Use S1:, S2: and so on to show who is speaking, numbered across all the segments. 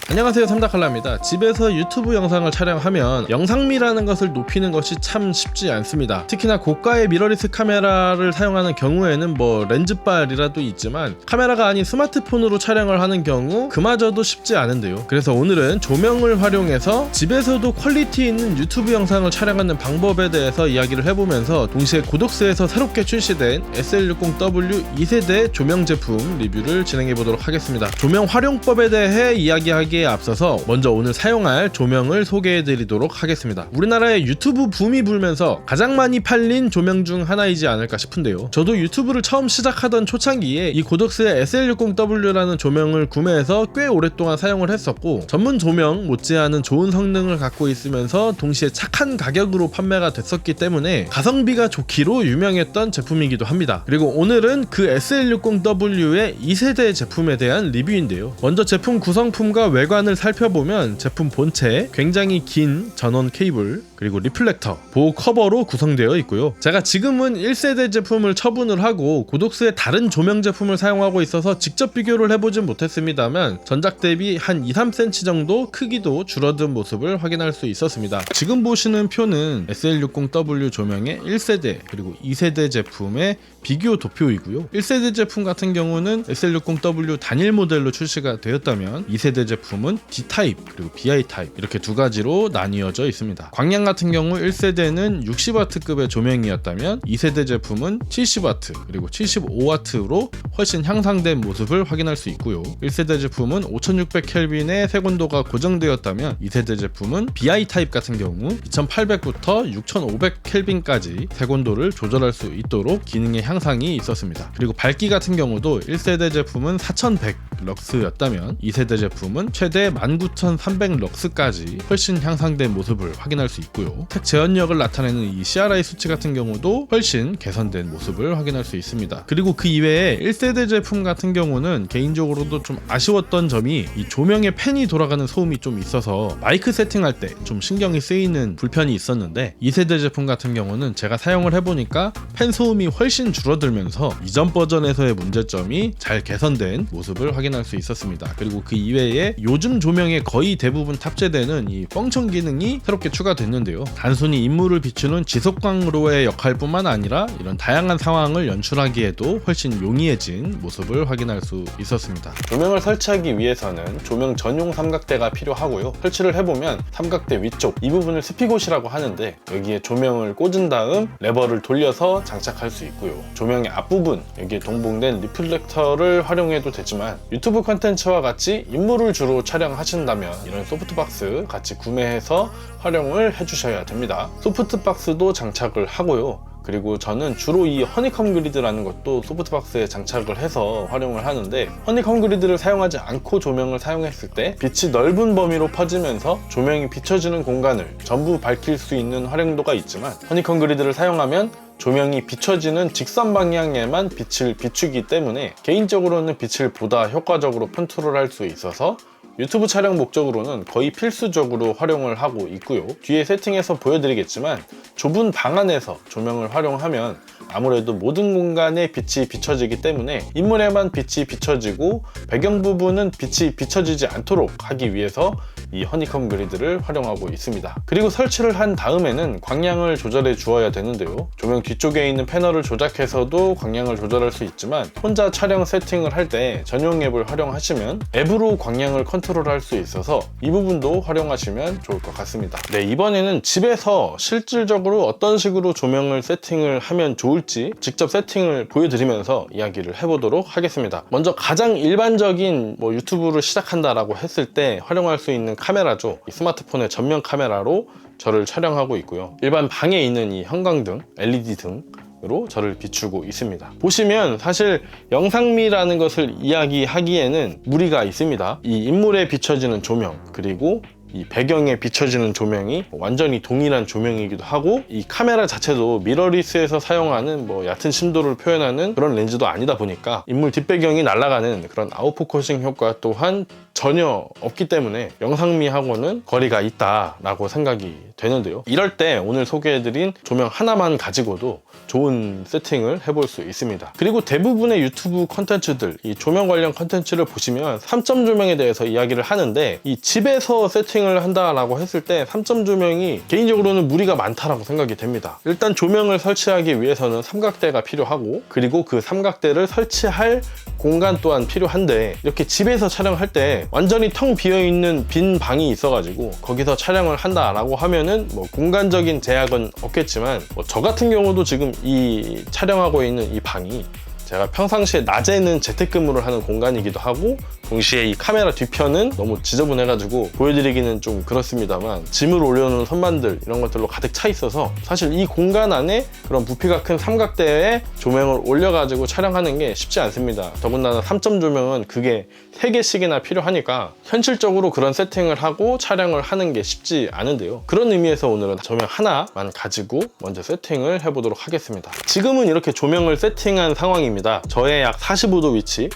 S1: 안녕하세요, 삼다칼라입니다. 집에서 유튜브 영상을 촬영하면 영상미라는 것을 높이는 것이 참 쉽지 않습니다. 특히나 고가의 미러리스 카메라를 사용하는 경우에는 렌즈빨이라도 있지만 카메라가 아닌 스마트폰으로 촬영을 하는 경우 그마저도 쉽지 않은데요. 그래서 오늘은 조명을 활용해서 집에서도 퀄리티 있는 유튜브 영상을 촬영하는 방법에 대해서 이야기를 해보면서 동시에 고독스에서 새롭게 출시된 SL60W 2세대 조명 제품 리뷰를 진행해보도록 하겠습니다. 조명 활용법에 대해 이야기하기에 앞서서 먼저 오늘 사용할 조명을 소개해드리도록 하겠습니다. 우리나라에 유튜브 붐이 불면서 가장 많이 팔린 조명 중 하나이지 않을까 싶은데요. 저도 유튜브를 처음 시작하던 초창기에 이 고독스의 SL60W라는 조명을 구매해서 꽤 오랫동안 사용을 했었고, 전문 조명 못지않은 좋은 성능을 갖고 있으면서 동시에 착한 가격으로 판매가 됐었기 때문에 가성비가 좋기로 유명했던 제품이기도 합니다. 그리고 오늘은 그 SL60W의 2세대 제품에 대한 리뷰인데요. 먼저 제품 구성품과 외관을 살펴보면 제품 본체, 굉장히 긴 전원 케이블, 그리고 리플렉터, 보호 커버로 구성되어 있고요. 제가 지금은 1세대 제품을 처분을 하고 고독스의 다른 조명 제품을 사용하고 있어서 직접 비교를 해보진 못했습니다만 전작 대비 한 2-3cm 정도 크기도 줄어든 모습을 확인할 수 있었습니다. 지금 보시는 표는 SL60W 조명의 1세대 그리고 2세대 제품의 비교 도표이고요. 1세대 제품 같은 경우는 SL60W 단일 모델로 출시가 되었다면 2세대 제품은 D타입 그리고 BI타입 이렇게 두 가지로 나뉘어져 있습니다. 광량 같은 경우 1세대는 60W급의 조명이었다면 2세대 제품은 70W 그리고 75W로 훨씬 향상된 모습을 확인할 수 있고요. 1세대 제품은 5600Kelvin의 색온도가 고정되었다면 2세대 제품은 BI타입 같은 경우 2800부터 6500Kelvin까지 색온도를 조절할 수 있도록 기능의 향상이 있었습니다. 그리고 밝기 같은 경우도 1세대 제품은 4100럭스였다면 2세대 제품은 최대 19300럭스까지 훨씬 향상된 모습을 확인할 수 있고요. 색 제어력을 나타내는 이 CRI 수치 같은 경우도 훨씬 개선된 모습을 확인할 수 있습니다. 그리고 그 이외에 1세대 제품 같은 경우는 개인적으로도 좀 아쉬웠던 점이 이 조명에 팬이 돌아가는 소음이 좀 있어서 마이크 세팅할 때 좀 신경이 쓰이는 불편이 있었는데 2세대 제품 같은 경우는 제가 사용을 해보니까 팬 소음이 훨씬 줄어들면서 이전 버전에서의 문제점이 잘 개선된 모습을 확인할 수 있었습니다. 그리고 그 이외에 요즘 조명에 거의 대부분 탑재되는 이 펑션 기능이 새롭게 추가됐는데요. 단순히 인물을 비추는 지속광으로의 역할뿐만 아니라 이런 다양한 상황을 연출하기에도 훨씬 용이해진 모습을 확인할 수 있었습니다. 조명을 설치하기 위해서는 조명 전용 삼각대가 필요하고요. 설치를 해보면 삼각대 위쪽 이 부분을 스피곳이라고 하는데 여기에 조명을 꽂은 다음 레버를 돌려서 장착할 수 있고요. 조명의 앞부분 여기에 동봉된 리플렉터를 활용해도 되지만 유튜브 컨텐츠와 같이 인물을 주로 촬영하신다면 이런 소프트박스 같이 구매해서 활용을 해주셔야 됩니다. 소프트박스도 장착을 하고요. 그리고 저는 주로 이 허니컴 그리드라는 것도 소프트박스에 장착을 해서 활용을 하는데, 허니컴 그리드를 사용하지 않고 조명을 사용했을 때 빛이 넓은 범위로 퍼지면서 조명이 비춰지는 공간을 전부 밝힐 수 있는 활용도가 있지만, 허니컴 그리드를 사용하면 조명이 비춰지는 직선 방향에만 빛을 비추기 때문에 개인적으로는 빛을 보다 효과적으로 컨트롤할 수 있어서 유튜브 촬영 목적으로는 거의 필수적으로 활용을 하고 있고요. 뒤에 세팅해서 보여드리겠지만 좁은 방 안에서 조명을 활용하면 아무래도 모든 공간에 빛이 비춰지기 때문에 인물에만 빛이 비춰지고 배경 부분은 빛이 비춰지지 않도록 하기 위해서 이 허니컴 그리드를 활용하고 있습니다. 그리고 설치를 한 다음에는 광량을 조절해 주어야 되는데요. 조명 뒤쪽에 있는 패널을 조작해서도 광량을 조절할 수 있지만 혼자 촬영 세팅을 할 때 전용 앱을 활용하시면 앱으로 광량을 컨트롤할 수 있어서 이 부분도 활용하시면 좋을 것 같습니다. 네, 이번에는 집에서 실질적으로 어떤 식으로 조명을 세팅을 하면 좋을지 직접 세팅을 보여드리면서 이야기를 해보도록 하겠습니다. 먼저 가장 일반적인 유튜브를 시작한다라고 했을 때 활용할 수 있는 카메라죠. 이 스마트폰의 전면 카메라로 저를 촬영하고 있고요. 일반 방에 있는 이 형광등, LED 등으로 저를 비추고 있습니다. 보시면 사실 영상미라는 것을 이야기하기에는 무리가 있습니다. 이 인물에 비춰지는 조명, 그리고 이 배경에 비춰지는 조명이 완전히 동일한 조명이기도 하고, 이 카메라 자체도 미러리스에서 사용하는 얕은 심도를 표현하는 그런 렌즈도 아니다 보니까 인물 뒷배경이 날아가는 그런 아웃포커싱 효과 또한 전혀 없기 때문에 영상미하고는 거리가 있다라고 생각이 되는데요. 이럴 때 오늘 소개해드린 조명 하나만 가지고도 좋은 세팅을 해볼 수 있습니다. 그리고 대부분의 유튜브 컨텐츠들, 이 조명 관련 컨텐츠를 보시면 3점 조명에 대해서 이야기를 하는데, 이 집에서 세팅을 한다라고 했을 때 3점 조명이 개인적으로는 무리가 많다라고 생각이 됩니다. 일단 조명을 설치하기 위해서는 삼각대가 필요하고, 그리고 그 삼각대를 설치할 공간 또한 필요한데, 이렇게 집에서 촬영할 때 완전히 텅 비어있는 빈 방이 있어가지고 거기서 촬영을 한다라고 하면은 뭐 공간적인 제약은 없겠지만, 저 같은 경우도 지금 이 촬영하고 있는 이 방이 제가 평상시에 낮에는 재택근무를 하는 공간이기도 하고, 동시에 이 카메라 뒤편은 너무 지저분해가지고 보여드리기는 좀 그렇습니다만, 짐을 올려놓은 선반들 이런 것들로 가득 차 있어서 사실 이 공간 안에 그런 부피가 큰 삼각대에 조명을 올려가지고 촬영하는 게 쉽지 않습니다. 더군다나 3점 조명은 그게 3개씩이나 필요하니까 현실적으로 그런 세팅을 하고 촬영을 하는 게 쉽지 않은데요. 그런 의미에서 오늘은 조명 하나만 가지고 먼저 세팅을 해보도록 하겠습니다. 지금은 이렇게 조명을 세팅한 상황입니다. 저의 약 45도 위치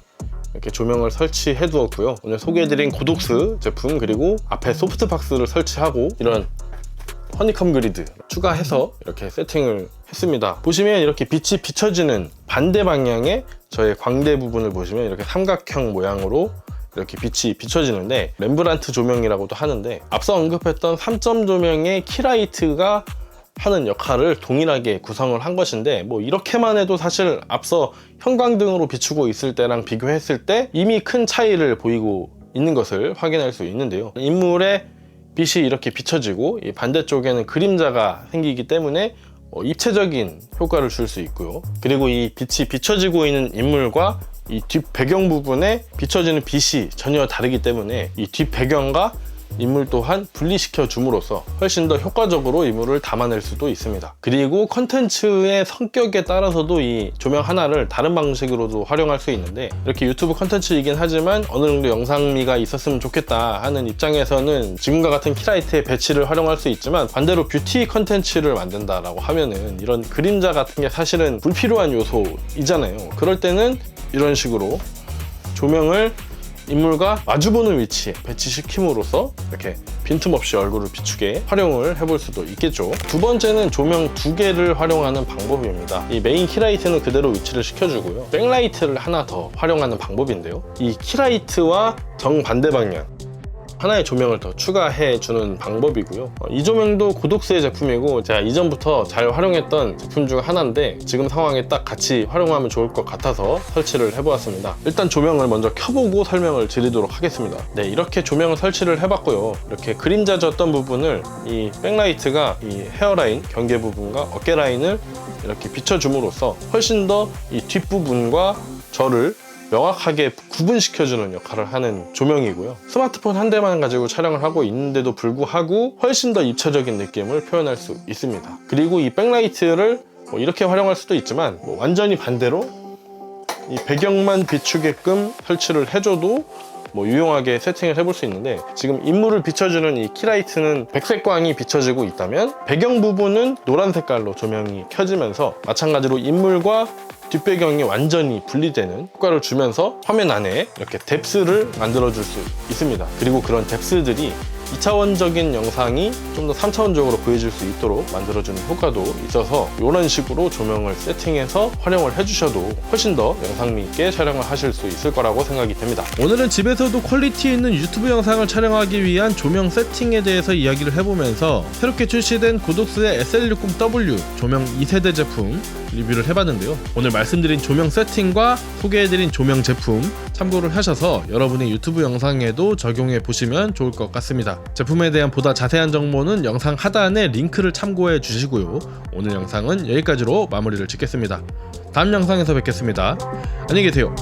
S1: 이렇게 조명을 설치해 두었고요. 오늘 소개해드린 고독스 제품, 그리고 앞에 소프트박스를 설치하고 이런 허니컴 그리드 추가해서 이렇게 세팅을 했습니다. 보시면 이렇게 빛이 비춰지는 반대 방향에 저의 광대 부분을 보시면 이렇게 삼각형 모양으로 이렇게 빛이 비춰지는데, 렘브란트 조명이라고도 하는데, 앞서 언급했던 3점 조명의 키라이트가 하는 역할을 동일하게 구성을 한 것인데, 뭐 이렇게만 해도 사실 앞서 형광등으로 비추고 있을 때랑 비교했을 때 이미 큰 차이를 보이고 있는 것을 확인할 수 있는데요. 인물의 빛이 이렇게 비춰지고 이 반대쪽에는 그림자가 생기기 때문에 입체적인 효과를 줄 수 있고요. 그리고 이 빛이 비춰지고 있는 인물과 이 뒷 배경 부분에 비춰지는 빛이 전혀 다르기 때문에 이 뒷 배경과 인물 또한 분리시켜 줌으로써 훨씬 더 효과적으로 인물을 담아낼 수도 있습니다. 그리고 컨텐츠의 성격에 따라서도 이 조명 하나를 다른 방식으로도 활용할 수 있는데, 이렇게 유튜브 컨텐츠이긴 하지만 어느 정도 영상미가 있었으면 좋겠다 하는 입장에서는 지금과 같은 키라이트의 배치를 활용할 수 있지만, 반대로 뷰티 컨텐츠를 만든다라고 하면은 이런 그림자 같은 게 사실은 불필요한 요소이잖아요. 그럴 때는 이런 식으로 조명을 인물과 마주보는 위치에 배치시킴으로써 이렇게 빈틈없이 얼굴을 비추게 활용을 해볼 수도 있겠죠. 두 번째는 조명 2개를 활용하는 방법입니다. 이 메인 키라이트는 그대로 위치를 시켜주고요. 백라이트를 하나 더 활용하는 방법인데요. 이 키라이트와 정반대 방향 하나의 조명을 더 추가해 주는 방법이고요. 이 조명도 고독스의 제품이고 제가 이전부터 잘 활용했던 제품 중 하나인데, 지금 상황에 딱 같이 활용하면 좋을 것 같아서 설치를 해보았습니다. 일단 조명을 먼저 켜보고 설명을 드리도록 하겠습니다. 네, 이렇게 조명을 설치를 해봤고요. 이렇게 그림자 졌던 부분을 이 백라이트가 이 헤어라인, 경계 부분과 어깨 라인을 이렇게 비춰줌으로써 훨씬 더 이 뒷부분과 저를 명확하게 구분시켜주는 역할을 하는 조명이고요. 스마트폰 한 대만 가지고 촬영을 하고 있는데도 불구하고 훨씬 더 입체적인 느낌을 표현할 수 있습니다. 그리고 이 백라이트를 이렇게 활용할 수도 있지만, 완전히 반대로 이 배경만 비추게끔 설치를 해줘도 유용하게 세팅을 해볼 수 있는데, 지금 인물을 비춰주는 이 키라이트는 백색광이 비춰지고 있다면 배경 부분은 노란 색깔로 조명이 켜지면서 마찬가지로 인물과 뒷배경이 완전히 분리되는 효과를 주면서 화면 안에 이렇게 뎁스를 만들어줄 수 있습니다. 그리고 그런 뎁스들이 2차원적인 영상이 좀 더 3차원적으로 보여질 수 있도록 만들어주는 효과도 있어서 이런 식으로 조명을 세팅해서 활용을 해주셔도 훨씬 더 영상미 있게 촬영을 하실 수 있을 거라고 생각이 됩니다. 오늘은 집에서도 퀄리티 있는 유튜브 영상을 촬영하기 위한 조명 세팅에 대해서 이야기를 해보면서 새롭게 출시된 고독스의 SL60W 조명 2세대 제품 리뷰를 해봤는데요. 오늘 말씀드린 조명 세팅과 소개해드린 조명 제품 참고를 하셔서 여러분의 유튜브 영상에도 적용해 보시면 좋을 것 같습니다. 제품에 대한 보다 자세한 정보는 영상 하단에 링크를 참고해 주시고요. 오늘 영상은 여기까지로 마무리를 짓겠습니다. 다음 영상에서 뵙겠습니다. 안녕히 계세요.